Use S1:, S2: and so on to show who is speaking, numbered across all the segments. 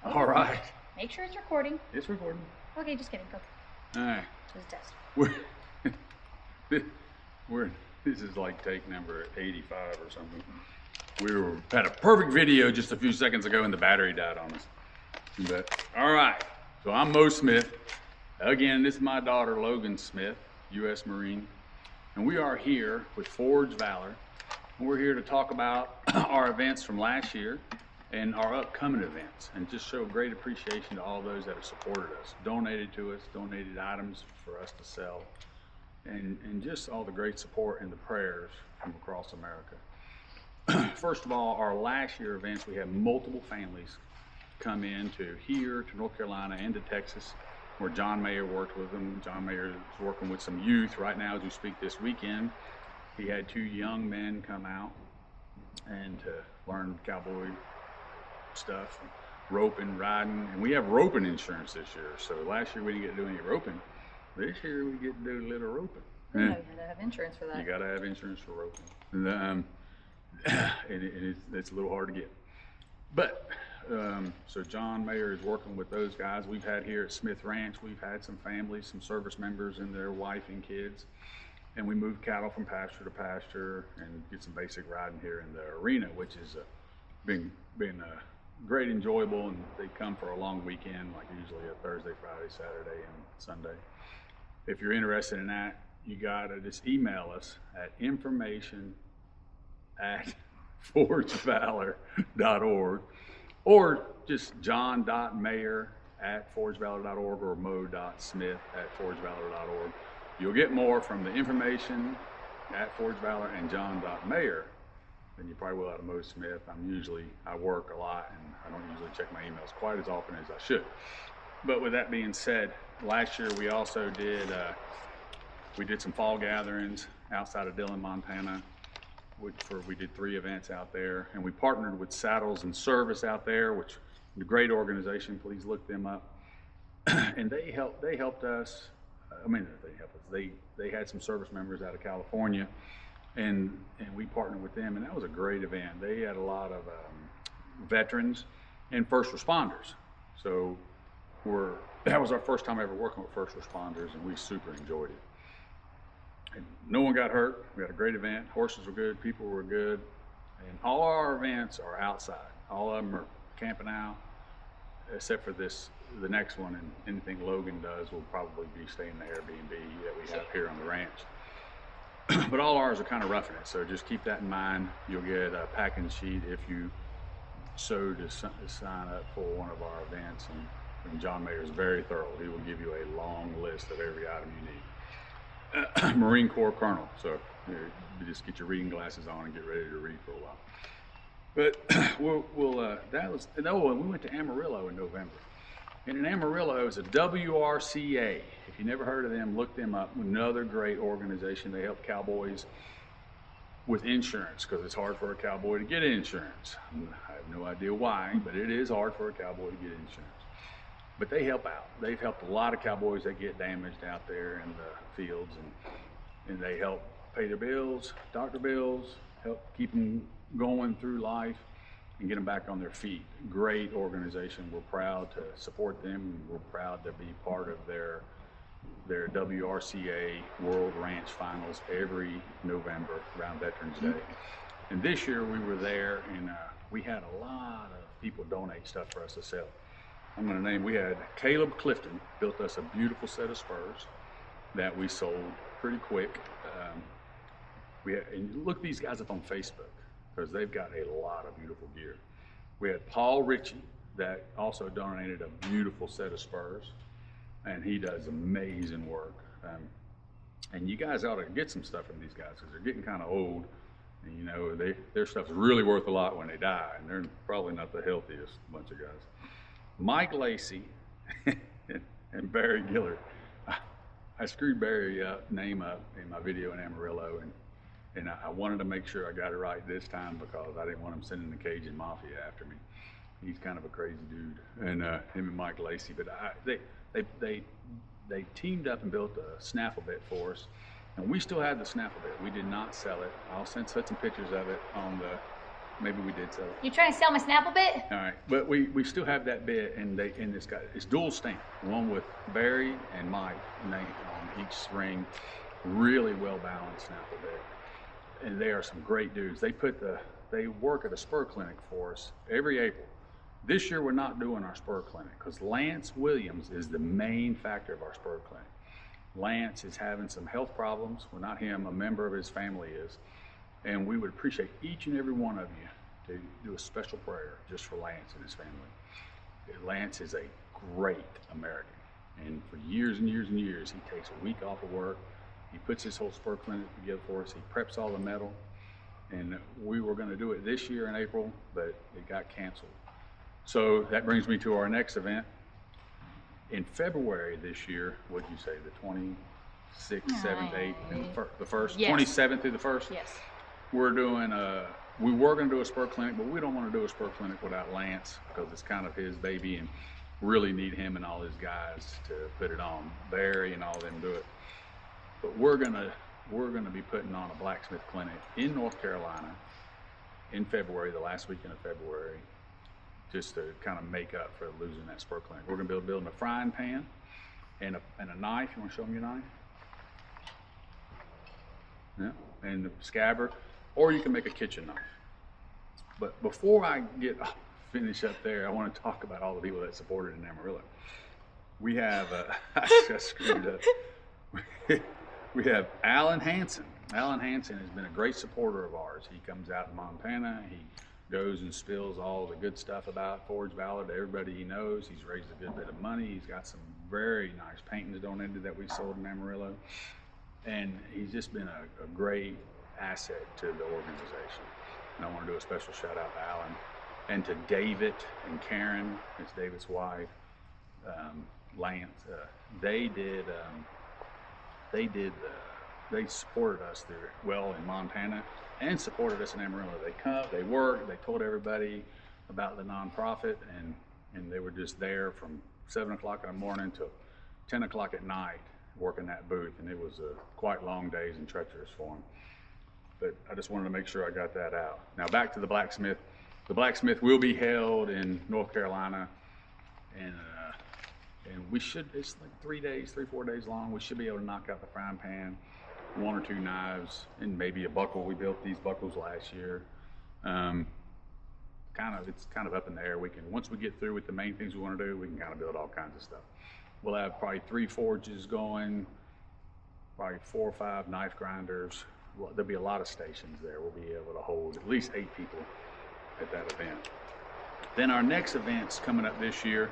S1: Okay.
S2: All right.
S1: Make sure it's recording.
S2: It's recording.
S1: Okay, just kidding. Go.
S2: All right.
S1: Just a test.
S2: This is like take number 85 or something. Had a perfect video just a few seconds ago and the battery died on us. But all right. So I'm Mo Smith. Again, this is my daughter Logan Smith, U.S. Marine, and we are here with Forged Valor. And we're here to talk about our events from last year and our upcoming events, and just show great appreciation to all those that have supported us, donated to us, donated items for us to sell, and just all the great support and the prayers from across America. First of all, our last year events, we had multiple families come in to here, to North Carolina, and to Texas, where John Mayer worked with them. John Mayer is working with some youth right now as we speak this weekend. He had 2 young men come out and to learn cowboy stuff, roping, riding, and we have roping insurance this year. So last year we didn't get to do any roping. This year we get to do a little roping.
S1: You know, you had to have insurance for that.
S2: You got to have insurance for roping, and it's a little hard to get. But so John Mayer is working with those guys. We've had here at Smith Ranch, we've had some families, some service members and their wife and kids, and we move cattle from pasture to pasture and get some basic riding here in the arena, which is been great, enjoyable, and they come for a long weekend, like usually a Thursday, Friday, Saturday, and Sunday. If you're interested in that, you gotta just email us at information@forgedvalor.org, or just john.mayer@forgedvalor.org or mo.smith@forgedvalor.org. You'll get more from the information at Forged Valor and john.mayer than you probably will out of Mo Smith. I work a lot and I don't usually check my emails quite as often as I should. But with that being said, last year we also did some fall gatherings outside of Dillon, Montana. We did 3 events out there, and we partnered with Saddles and Service out there, which is a great organization. Please look them up. And they helped us. They had some service members out of California, and we partnered with them, and that was a great event. They had a lot of veterans and first responders. So that was our first time ever working with first responders, and we super enjoyed it. And no one got hurt. We had a great event. Horses were good, people were good, and all our events are outside. All of them are camping out, except for the next one, and anything Logan does will probably be staying in the Airbnb that we have here on the ranch. But all ours are kind of roughing it, so just keep that in mind. You'll get a packing sheet if you so to sign up for one of our events, and John Mayer is very thorough. He will give you a long list of every item you need. Marine Corps Colonel, so you just get your reading glasses on and get ready to read for a while. But we went to Amarillo in November. And in Amarillo is a WRCA. If you never heard of them, look them up. Another great organization. They help cowboys with insurance, because it's hard for a cowboy to get insurance. I have no idea why, but it is hard for a cowboy to get insurance. But they help out. They've helped a lot of cowboys that get damaged out there in the fields, and they help pay their bills, doctor bills, help keep them going through life and get them back on their feet. Great organization. We're proud to support them. We're proud to be part of their WRCA World Ranch Finals every November around Veterans Day. And this year we were there, and we had a lot of people donate stuff for us to sell. We had Caleb Clifton built us a beautiful set of spurs that we sold pretty quick. And look these guys up on Facebook, because they've got a lot of beautiful gear. We had Paul Ritchie that also donated a beautiful set of spurs, and he does amazing work. And you guys ought to get some stuff from these guys, because they're getting kind of old, and their stuff's really worth a lot when they die, and they're probably not the healthiest bunch of guys. Mike Lacey and Barry Gillard. I screwed Barry's name up in my video in Amarillo, and I wanted to make sure I got it right this time, because I didn't want him sending the Cajun Mafia after me. He's kind of a crazy dude, and him and Mike Lacey. But they teamed up and built a snaffle bit for us, and we still have the snaffle bit. We did not sell it. I'll set some pictures of it on Maybe we did sell it.
S1: You trying to sell my Snapple bit?
S2: All right, but we still have that bit, and this guy, it's dual stamp, one with Barry and Mike name on each ring, really well balanced Snapple bit, and they are some great dudes. They work at a spur clinic for us every April. This year we're not doing our spur clinic because Lance Williams is the main factor of our spur clinic. Lance is having some health problems. Well, not him, a member of his family is. And we would appreciate each and every one of you to do a special prayer just for Lance and his family. Lance is a great American. And for years and years and years, he takes a week off of work. He puts his whole spur clinic together for us. He preps all the metal. And we were going to do it this year in April, but it got canceled. So that brings me to our next event. In February this year, what'd you say, the 26th, 7th, 8th, and the 1st?
S1: Yes.
S2: 27th through the 1st?
S1: Yes.
S2: We're doing we were going to do a spur clinic, but we don't want to do a spur clinic without Lance because it's kind of his baby and really need him and all his guys to put it on. Barry and all them do it. But we're gonna be putting on a blacksmith clinic in North Carolina in February, the last weekend of February, just to kind of make up for losing that spur clinic. We're going to be building a frying pan and a knife. You want to show them your knife? Yeah, and the scabbard, or you can make a kitchen knife. But before I finish up there, I want to talk about all the people that supported in Amarillo. We have, I just screwed up. We have Alan Hansen. Alan Hansen has been a great supporter of ours. He comes out in Montana. He goes and spills all the good stuff about Forged Valor to everybody he knows. He's raised a good bit of money. He's got some very nice paintings donated that we sold in Amarillo. And he's just been a great asset to the organization. And I want to do a special shout out to Alan and to David and Karen. It's David's wife, Lance. They supported us in Montana and supported us in Amarillo. They worked, they told everybody about the nonprofit, and they were just there from 7 o'clock in the morning till 10 o'clock at night working that booth, and it was quite long days and treacherous for them. But I just wanted to make sure I got that out. Now back to the blacksmith. The blacksmith will be held in North Carolina, and it's like 3, 4 days long. We should be able to knock out the frying pan, 1 or 2 knives, and maybe a buckle. We built these buckles last year. It's kind of up in the air. Once we get through with the main things we want to do, we can kind of build all kinds of stuff. We'll have probably 3 forges going, probably 4 or 5 knife grinders. There'll be a lot of stations there. We'll be able to hold at least 8 people at that event. Then our next events coming up this year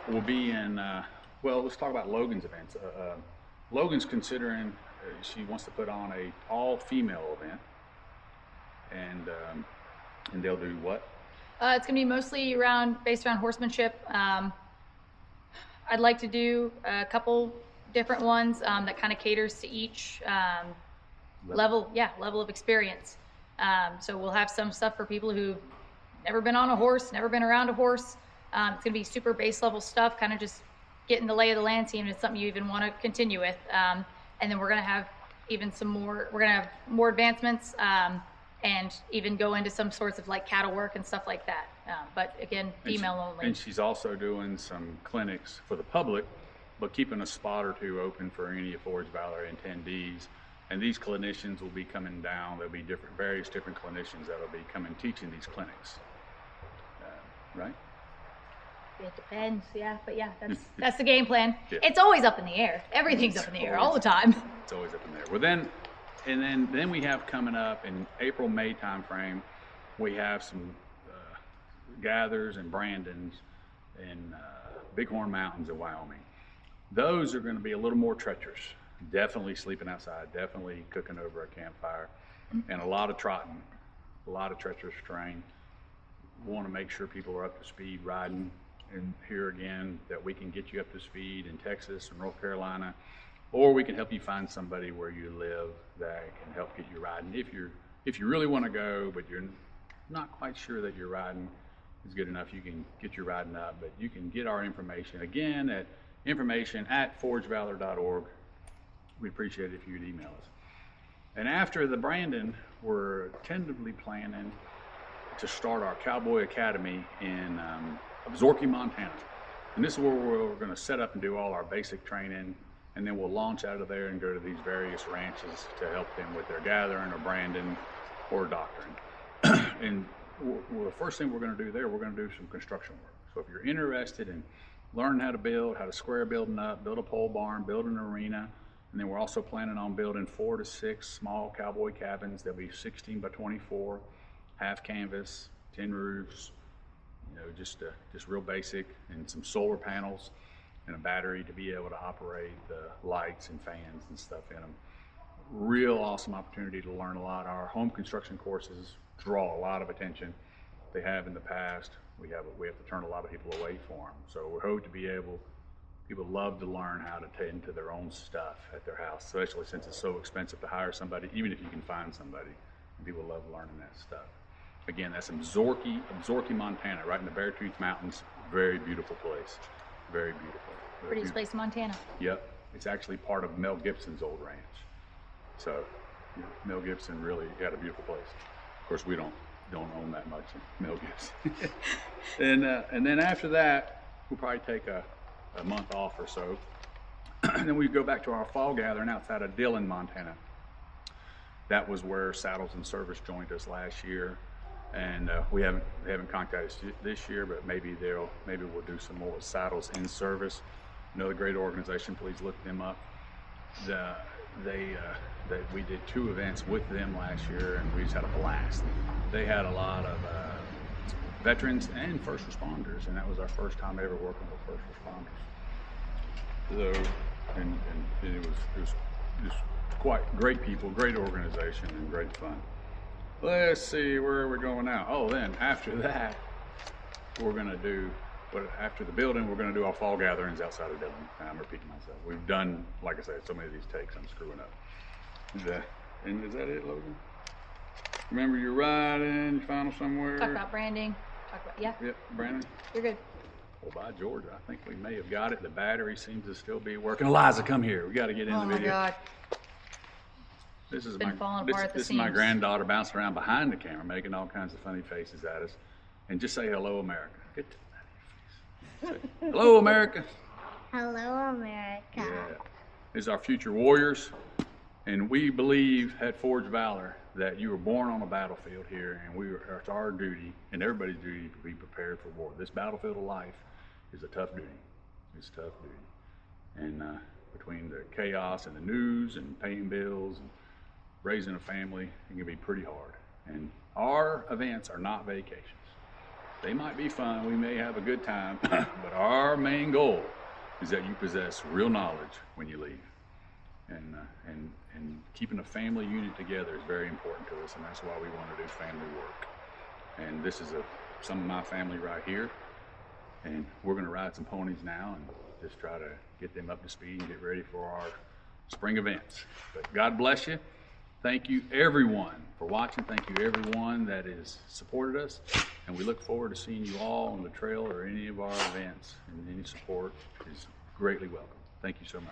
S2: will be in, let's talk about Logan's events. Logan's considering, she wants to put on a all-female event, and they'll do what?
S1: It's going to be mostly based around horsemanship. I'd like to do a couple different ones that kind of caters to each level of experience. So we'll have some stuff for people who've never been on a horse, never been around a horse. It's going to be super base level stuff, kind of just getting the lay of the land, seeing if it's something you even want to continue with. And then we're going to have more advancements and even go into some sorts of like cattle work and stuff like that. But again, female only.
S2: And she's also doing some clinics for the public, but keeping a spot or 2 open for any of Forged Valor attendees. And these clinicians will be coming down. There'll be various different clinicians that'll be coming teaching these clinics. Right?
S1: It depends, but that's the game plan.
S2: Yeah.
S1: It's always up in the air. Everything's up in the air all the time.
S2: It's always up in there. Well, then we have coming up in April, May timeframe, we have some gathers and Brandons in Bighorn Mountains in Wyoming. Those are going to be a little more treacherous. Definitely sleeping outside, definitely cooking over a campfire, and a lot of trotting, a lot of treacherous terrain. We want to make sure people are up to speed riding, and here again that we can get you up to speed in Texas or North Carolina, or we can help you find somebody where you live that can help get you riding. If you really want to go, but you're not quite sure that your riding is good enough, you can get your riding up, but you can get our information again at information@forgedvalor.org. We'd appreciate it if you'd email us. And after the Brandon, we're tentatively planning to start our Cowboy Academy in Absaroka, Montana. And this is where we're going to set up and do all our basic training, and then we'll launch out of there and go to these various ranches to help them with their gathering or branding or doctoring. And the first thing we're going to do there, we're going to do some construction work. So if you're interested in learning how to build, how to square a building up, build a pole barn, build an arena, and then we're also planning on building 4 to 6 small cowboy cabins. They'll be 16 by 24, half canvas, 10 roofs, you know, just real basic, and some solar panels and a battery to be able to operate the lights and fans and stuff in them. Real awesome opportunity to learn a lot. Our home construction courses draw a lot of attention. They have in the past. We have to turn a lot of people away for them. So we hope to be able, people love to learn how to tend to their own stuff at their house, especially since it's so expensive to hire somebody, even if you can find somebody. People love learning that stuff. Again, that's in Absaroka, Montana, right in the Beartooth Mountains. Very beautiful place. Very beautiful.
S1: Prettiest place in Montana.
S2: Yep. It's actually part of Mel Gibson's old ranch. So, you know, Mel Gibson really had a beautiful place. Of course, we don't own that much in Mel Gibson. and then after that, we'll probably take a month off or so. And then we go back to our fall gathering outside of Dillon, Montana. That was where Saddles and Service joined us last year. And they haven't contacted us this year, but maybe we'll do some more with Saddles in Service. Another great organization. Please look them up. We did 2 events with them last year, and we just had a blast. They had a lot of veterans and first responders, and that was our first time ever working with first responders. So, and it was just quite great people, great organization, and great fun. Let's see, where are we going now? Oh, then after that, we're going to do, after the building, we're going to do our fall gatherings outside of Dillon. I'm repeating myself. We've done, like I said, so many of these takes, I'm screwing up. And is that it, Logan? Remember your riding, you found them somewhere?
S1: Talk about branding. Yeah.
S2: Yep, Brandon.
S1: You're good.
S2: Well, by George, I think we may have got it. The battery seems to still be working. Eliza, come here. We got to get in the video.
S1: Oh my God.
S2: This is
S1: Been falling apart at the
S2: this is my
S1: seams.
S2: granddaughter bouncing around behind the camera, making all kinds of funny faces at us. And just say hello, America. Get to that face. Say, hello, America.
S3: Hello, America.
S2: Yeah. These are our future warriors. And we believe at Forge Valor that you were born on a battlefield here, and it's our duty and everybody's duty to be prepared for war. This battlefield of life is a tough duty. It's a tough duty. And between the chaos and the news and paying bills and raising a family, it can be pretty hard. And our events are not vacations. They might be fun, we may have a good time, but our main goal is that you possess real knowledge when you leave. And keeping a family unit together is very important to us, and that's why we want to do family work. And this is some of my family right here, and we're going to ride some ponies now and just try to get them up to speed and get ready for our spring events. But God bless you. Thank you everyone for watching. Thank you everyone that has supported us, and we look forward to seeing you all on the trail or any of our events, and any support is greatly welcome. Thank you so much.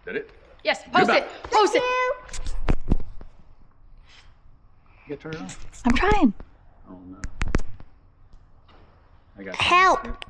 S2: Is that it?
S1: Yes, post
S2: Goodbye.
S1: it. Post it.
S2: You got to turn it on?
S1: I'm trying.
S2: Oh no. I got
S3: Help.